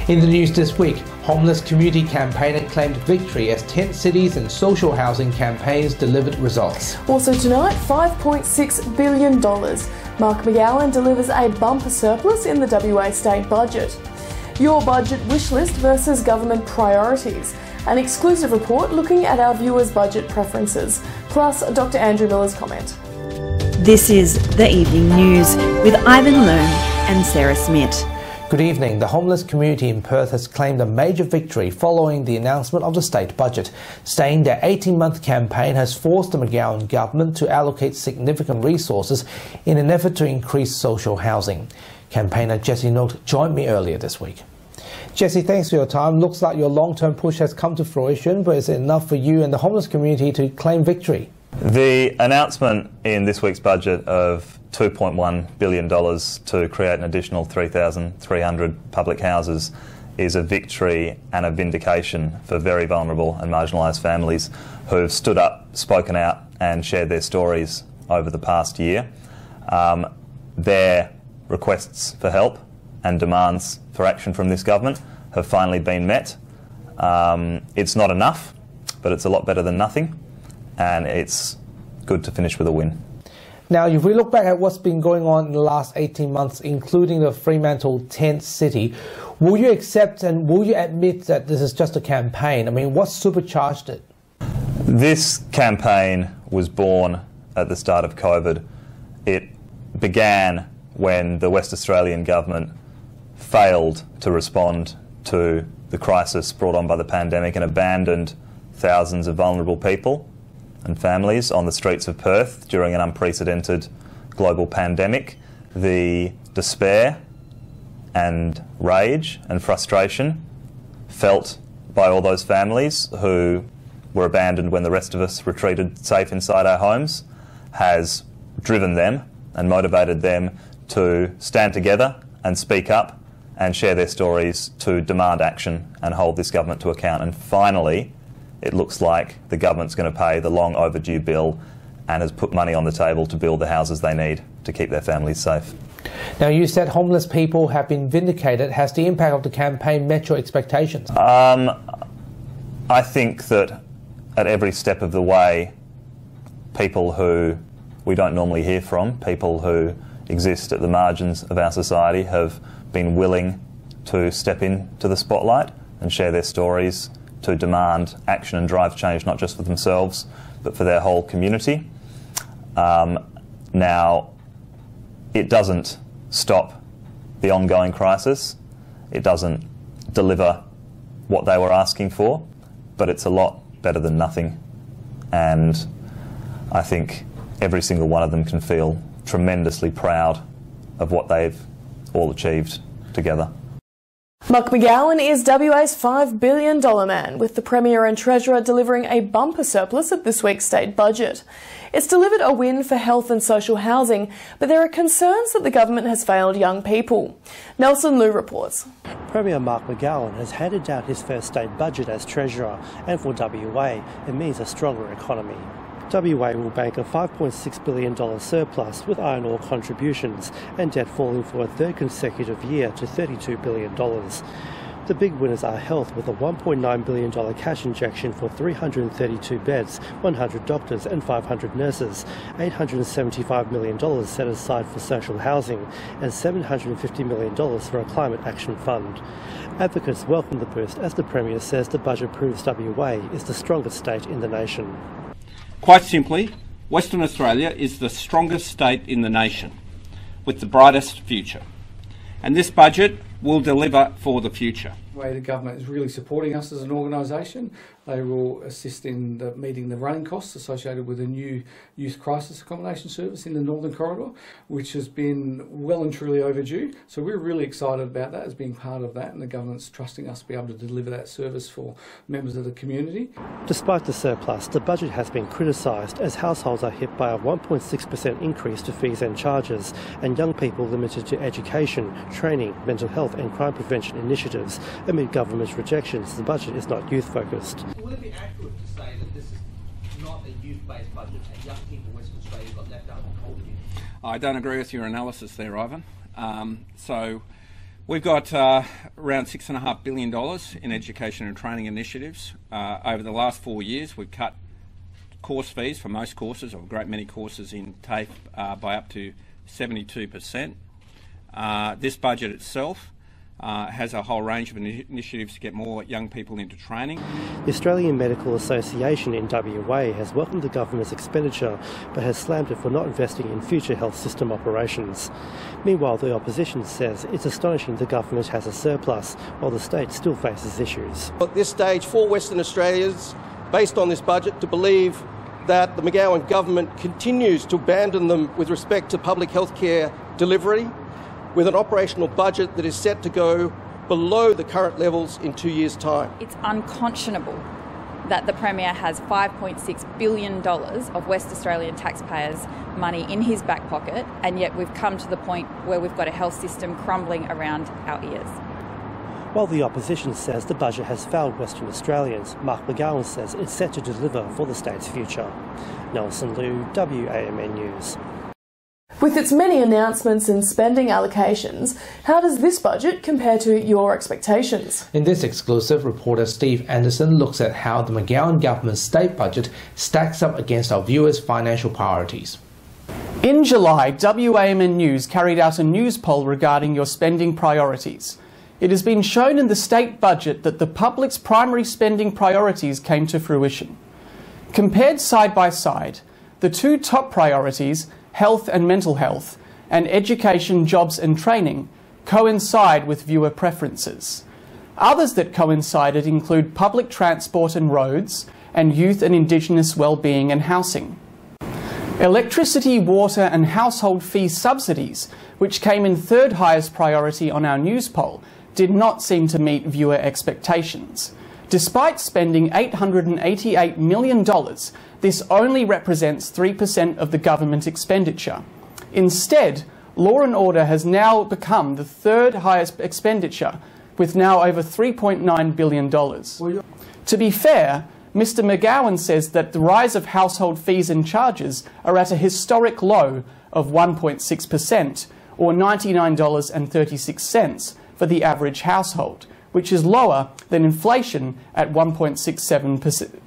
In the news this week, homeless community campaigner claimed victory as tent cities and social housing campaigns delivered results. Also tonight, $5.6 billion. Mark McGowan delivers a bumper surplus in the WA state budget. Your budget wish list versus government priorities. An exclusive report looking at our viewers' budget preferences. Plus, Dr. Andrew Miller's comment. This is The Evening News with Ivan Leung and Sarah Smith. Good evening. The homeless community in Perth has claimed a major victory following the announcement of the state budget, saying their 18-month campaign has forced the McGowan government to allocate significant resources in an effort to increase social housing. Campaigner Jessie Note joined me earlier this week. Jessie, thanks for your time. Looks like your long-term push has come to fruition, but is it enough for you and the homeless community to claim victory? The announcement in this week's budget of $2.1 billion to create an additional 3,300 public houses is a victory and a vindication for very vulnerable and marginalised families who've stood up, spoken out and shared their stories over the past year. Their requests for help and demands for action from this government have finally been met. It's not enough, but it's a lot better than nothing, and it's good to finish with a win. Now, if we look back at what's been going on in the last 18 months, including the Fremantle tent city, will you accept and will you admit that this is just a campaign? I mean, what supercharged it? This campaign was born at the start of COVID. It began when the West Australian government failed to respond to the crisis brought on by the pandemic and abandoned thousands of vulnerable people and families on the streets of Perth during an unprecedented global pandemic. The despair and rage and frustration felt by all those families who were abandoned when the rest of us retreated safe inside our homes has driven them and motivated them to stand together and speak up and share their stories to demand action and hold this government to account. And finally, it looks like the government's going to pay the long overdue bill and has put money on the table to build the houses they need to keep their families safe. Now, you said homeless people have been vindicated. Has the impact of the campaign met your expectations? I think that at every step of the way, people who we don't normally hear from, people who exist at the margins of our society, have been willing to step into the spotlight and share their stories to demand action and drive change, not just for themselves, but for their whole community. Now, it doesn't stop the ongoing crisis. It doesn't deliver what they were asking for, but it's a lot better than nothing. And I think every single one of them can feel tremendously proud of what they've all achieved together. Mark McGowan is WA's $5 billion man, with the Premier and Treasurer delivering a bumper surplus at this week's state budget. It's delivered a win for health and social housing, but there are concerns that the government has failed young people. Nelson Liu reports. Premier Mark McGowan has handed down his first state budget as Treasurer, and for WA it means a stronger economy. WA will bank a $5.6 billion surplus with iron ore contributions and debt falling for a third consecutive year to $32 billion. The big winners are health, with a $1.9 billion cash injection for 332 beds, 100 doctors and 500 nurses, $875 million set aside for social housing and $750 million for a climate action fund. Advocates welcome the boost as the Premier says the budget proves WA is the strongest state in the nation. Quite simply, Western Australia is the strongest state in the nation, with the brightest future. And this budget will deliver for the future. The way the government is really supporting us as an organisation. They will assist in meeting the running costs associated with a new youth crisis accommodation service in the Northern Corridor, which has been well and truly overdue. So we're really excited about that as being part of that, and the government's trusting us to be able to deliver that service for members of the community. Despite the surplus, the budget has been criticised as households are hit by a 1.6% increase to fees and charges, and young people limited to education, training, mental health and crime prevention initiatives. Amid government's rejections, the budget is not youth-focused. Would it be accurate to say that this is not a youth-based budget and young people in Western Australia got left out of the cold again? I don't agree with your analysis there, Ivan. So We've got around $6.5 billion in education and training initiatives. Over the last 4 years, we've cut course fees for most courses, or a great many courses in TAFE, by up to 72%. This budget itself has a whole range of initiatives to get more young people into training. The Australian Medical Association in WA has welcomed the government's expenditure but has slammed it for not investing in future health system operations. Meanwhile, the opposition says it's astonishing the government has a surplus while the state still faces issues. At this stage, for Western Australians, based on this budget, to believe that the McGowan government continues to abandon them with respect to public health care delivery, with an operational budget that is set to go below the current levels in 2 years' time. It's unconscionable that the Premier has $5.6 billion of West Australian taxpayers' money in his back pocket, and yet we've come to the point where we've got a health system crumbling around our ears. While the opposition says the budget has failed Western Australians, Mark McGowan says it's set to deliver for the state's future. Nelson Liu, WAMN News. With its many announcements and spending allocations, how does this budget compare to your expectations? In this exclusive, reporter Steve Anderson looks at how the McGowan government's state budget stacks up against our viewers' financial priorities. In July, WAMN News carried out a news poll regarding your spending priorities. It has been shown in the state budget that the public's primary spending priorities came to fruition. Compared side by side, the two top priorities, health and mental health, and education, jobs and training, coincide with viewer preferences. Others that coincided include public transport and roads, and youth and Indigenous wellbeing and housing. Electricity, water and household fee subsidies, which came in third highest priority on our news poll, did not seem to meet viewer expectations. Despite spending $888 million, this only represents 3% of the government expenditure. Instead, law and order has now become the third highest expenditure, with now over $3.9 billion. To be fair, Mr. McGowan says that the rise of household fees and charges are at a historic low of 1.6%, or $99.36 for the average household, which is lower than inflation at 1.67%.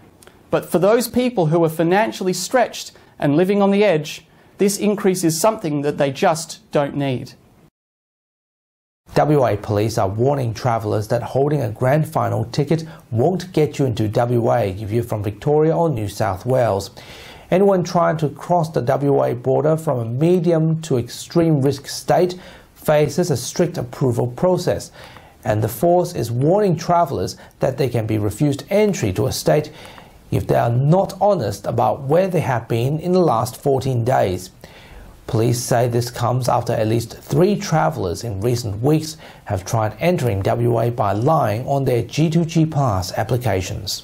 But for those people who are financially stretched and living on the edge, this increase is something that they just don't need. WA police are warning travellers that holding a grand final ticket won't get you into WA if you're from Victoria or New South Wales. Anyone trying to cross the WA border from a medium to extreme risk state faces a strict approval process, and the force is warning travellers that they can be refused entry to a state if they are not honest about where they have been in the last 14 days. Police say this comes after at least 3 travellers in recent weeks have tried entering WA by lying on their G2G Pass applications.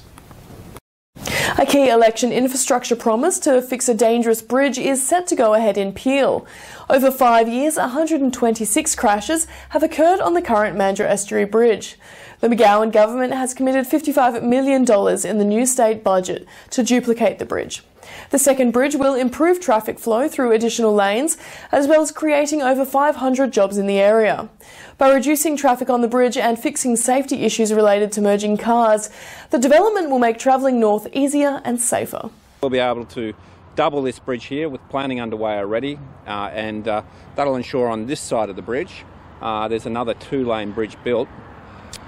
A key election infrastructure promise to fix a dangerous bridge is set to go ahead in Peel. Over 5 years, 126 crashes have occurred on the current Mandurah Estuary Bridge. The McGowan government has committed $55 million in the new state budget to duplicate the bridge. The second bridge will improve traffic flow through additional lanes, as well as creating over 500 jobs in the area. By reducing traffic on the bridge and fixing safety issues related to merging cars, the development will make travelling north easier and safer. We'll be able to double this bridge here with planning underway already, and that'll ensure on this side of the bridge there's another 2-lane bridge built,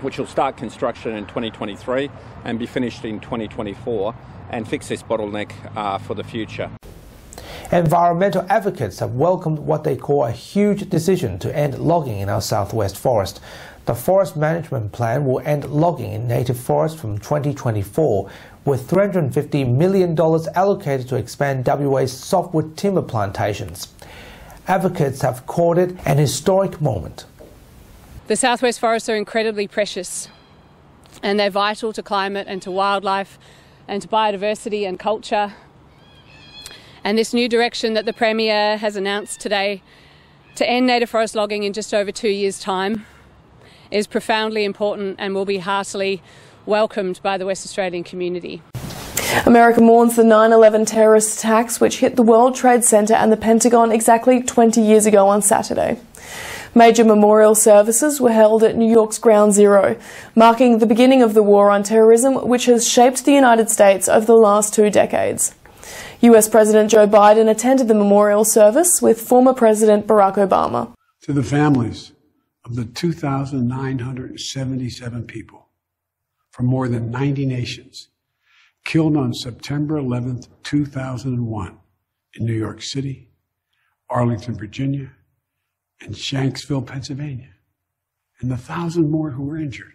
which will start construction in 2023 and be finished in 2024 and fix this bottleneck for the future. Environmental advocates have welcomed what they call a huge decision to end logging in our southwest forest. The Forest Management Plan will end logging in native forests from 2024, with $350 million allocated to expand WA's softwood timber plantations. Advocates have called it an historic moment. The southwest forests are incredibly precious, and they're vital to climate and to wildlife and to biodiversity and culture. And this new direction that the Premier has announced today to end native forest logging in just over 2 years' time is profoundly important and will be heartily welcomed by the West Australian community. America mourns the 9/11 terrorist attacks which hit the World Trade Center and the Pentagon exactly 20 years ago on Saturday. Major memorial services were held at New York's Ground Zero, marking the beginning of the war on terrorism, which has shaped the United States over the last 2 decades. US President Joe Biden attended the memorial service with former President Barack Obama. To the families of the 2,977 people from more than 90 nations killed on September 11th, 2001 in New York City, Arlington, Virginia, and Shanksville, Pennsylvania, and the 1,000 more who were injured.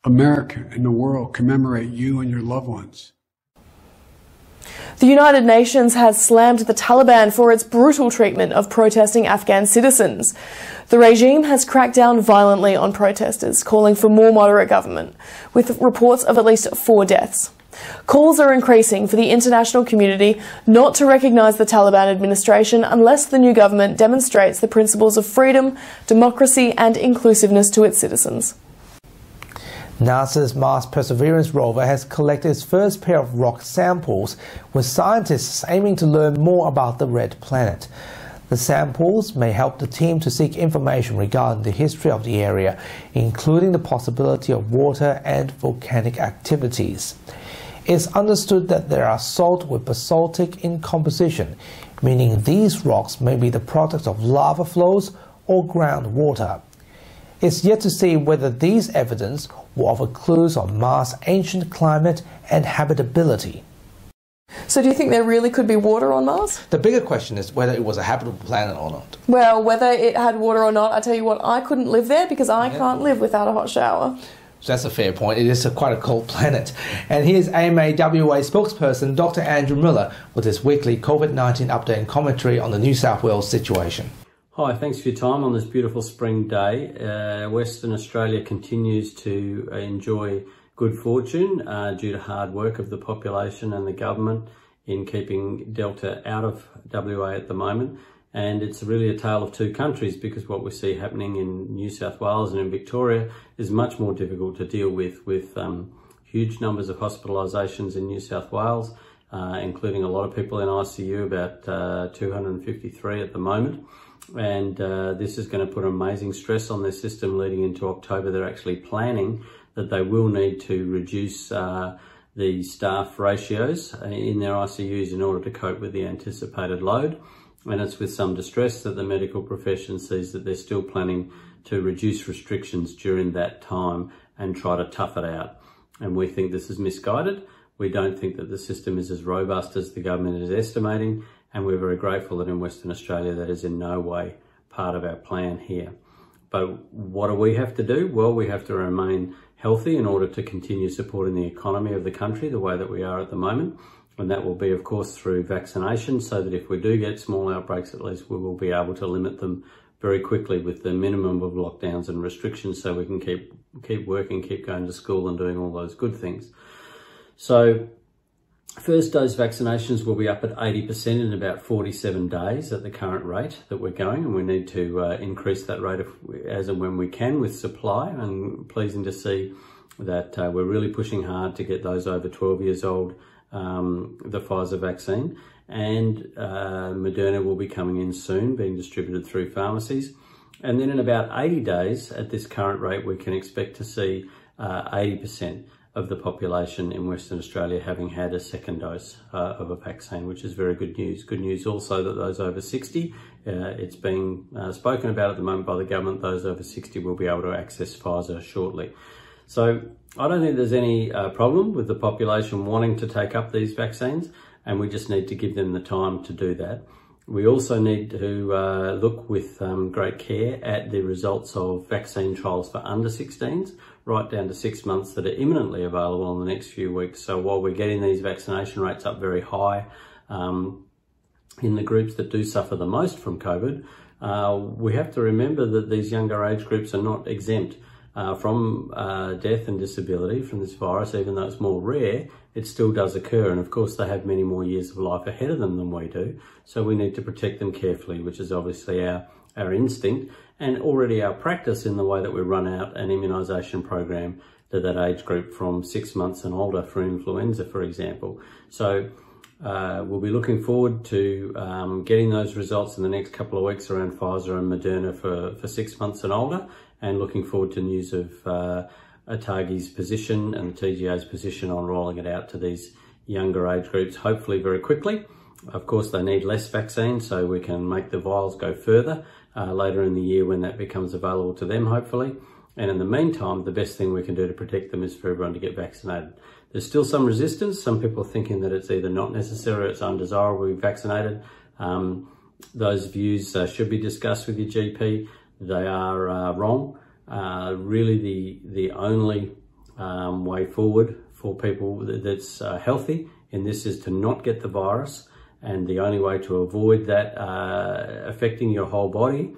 America and the world commemorate you and your loved ones. The United Nations has slammed the Taliban for its brutal treatment of protesting Afghan citizens. The regime has cracked down violently on protesters, calling for more moderate government, with reports of at least 4 deaths. Calls are increasing for the international community not to recognise the Taliban administration unless the new government demonstrates the principles of freedom, democracy and inclusiveness to its citizens. NASA's Mars Perseverance rover has collected its first pair of rock samples, with scientists aiming to learn more about the red planet. The samples may help the team to seek information regarding the history of the area, including the possibility of water and volcanic activities. It's understood that they are salt with basaltic in composition, meaning these rocks may be the product of lava flows or groundwater. It's yet to see whether these evidence will offer clues on Mars' ancient climate and habitability. So do you think there really could be water on Mars? The bigger question is whether it was a habitable planet or not. Well, whether it had water or not, I tell you what, I couldn't live there because I can't live without a hot shower. So that's a fair point. It is quite a cold planet. And here's AMA-WA spokesperson Dr. Andrew Miller with his weekly COVID-19 update and commentary on the New South Wales situation. Hi, thanks for your time on this beautiful spring day. Western Australia continues to enjoy good fortune due to hard work of the population and the government in keeping Delta out of WA at the moment. And it's really a tale of 2 countries, because what we see happening in New South Wales and in Victoria is much more difficult to deal with huge numbers of hospitalisations in New South Wales, including a lot of people in ICU, about 253 at the moment. And this is going to put amazing stress on their system leading into October. They're actually planning that they will need to reduce the staff ratios in their ICUs in order to cope with the anticipated load. And it's with some distress that the medical profession sees that they're still planning to reduce restrictions during that time and try to tough it out. And we think this is misguided. We don't think that the system is as robust as the government is estimating, and we're very grateful that in Western Australia that is in no way part of our plan here. But what do we have to do? Well, we have to remain healthy in order to continue supporting the economy of the country the way that we are at the moment. And that will be, of course, through vaccination, so that if we do get small outbreaks, at least we will be able to limit them very quickly with the minimum of lockdowns and restrictions, so we can keep working, keep going to school and doing all those good things. So first dose vaccinations will be up at 80% in about 47 days at the current rate that we're going, and we need to increase that rate as and when we can with supply. And pleasing to see that we're really pushing hard to get those over 12 years old the Pfizer vaccine, and Moderna will be coming in soon, being distributed through pharmacies. And then in about 80 days at this current rate, we can expect to see 80% of the population in Western Australia having had a second dose of a vaccine, which is very good news. Good news also that those over 60, it's being spoken about at the moment by the government, those over 60 will be able to access Pfizer shortly. So I don't think there's any problem with the population wanting to take up these vaccines, and we just need to give them the time to do that. We also need to look with great care at the results of vaccine trials for under 16s, right down to 6 months, that are imminently available in the next few weeks. So while we're getting these vaccination rates up very high in the groups that do suffer the most from COVID, we have to remember that these younger age groups are not exempt from death and disability from this virus. Even though it's more rare, it still does occur. And of course, they have many more years of life ahead of them than we do. So we need to protect them carefully, which is obviously our instinct and already our practice in the way that we run out an immunisation program to that age group from 6 months and older for influenza, for example. So We'll be looking forward to getting those results in the next couple of weeks around Pfizer and Moderna for 6 months and older, and looking forward to news of ATAGI's position and the TGA's position on rolling it out to these younger age groups, hopefully very quickly. Of course, they need less vaccine so we can make the vials go further later in the year when that becomes available to them, hopefully. And in the meantime, the best thing we can do to protect them is for everyone to get vaccinated. There's still some resistance. Some people are thinking that it's either not necessary or it's undesirable to be vaccinated. Those views should be discussed with your GP. They are wrong. Really the only way forward for people that's healthy in this is to not get the virus, and the only way to avoid that affecting your whole body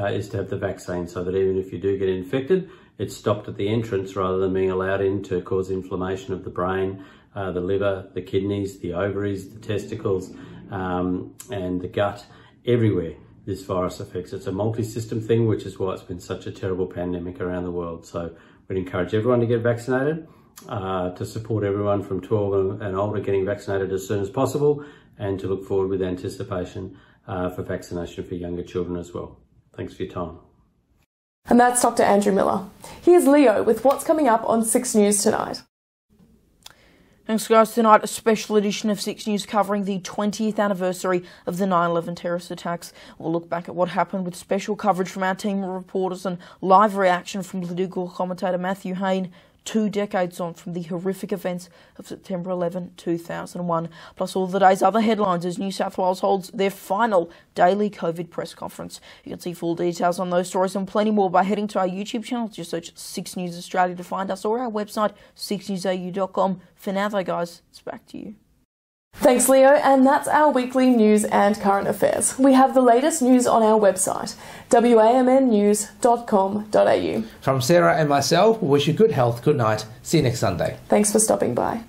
is to have the vaccine, so that even if you do get infected, it's stopped at the entrance rather than being allowed in to cause inflammation of the brain, the liver, the kidneys, the ovaries, the testicles, and the gut. Everywhere this virus affects. It's a multi-system thing, which is why it's been such a terrible pandemic around the world. So we'd encourage everyone to get vaccinated, to support everyone from 12 and older getting vaccinated as soon as possible, and to look forward with anticipation for vaccination for younger children as well. Thanks for your time. And that's Dr. Andrew Miller. Here's Leo with what's coming up on 6 News tonight. Thanks guys, tonight a special edition of 6 News covering the 20th anniversary of the 9/11 terrorist attacks. We'll look back at what happened with special coverage from our team of reporters and live reaction from political commentator Matthew Hayne, 2 decades on from the horrific events of September 11, 2001, plus all the day's other headlines as New South Wales holds their final daily COVID press conference. You can see full details on those stories and plenty more by heading to our YouTube channel. Just search 6 News Australia to find us, or our website 6newsau.com. For now though guys, it's back to you. Thanks Leo, and that's our weekly news and current affairs. We have the latest news on our website, wamnnews.com.au. From Sarah and myself, we wish you good health, good night. See you next Sunday. Thanks for stopping by.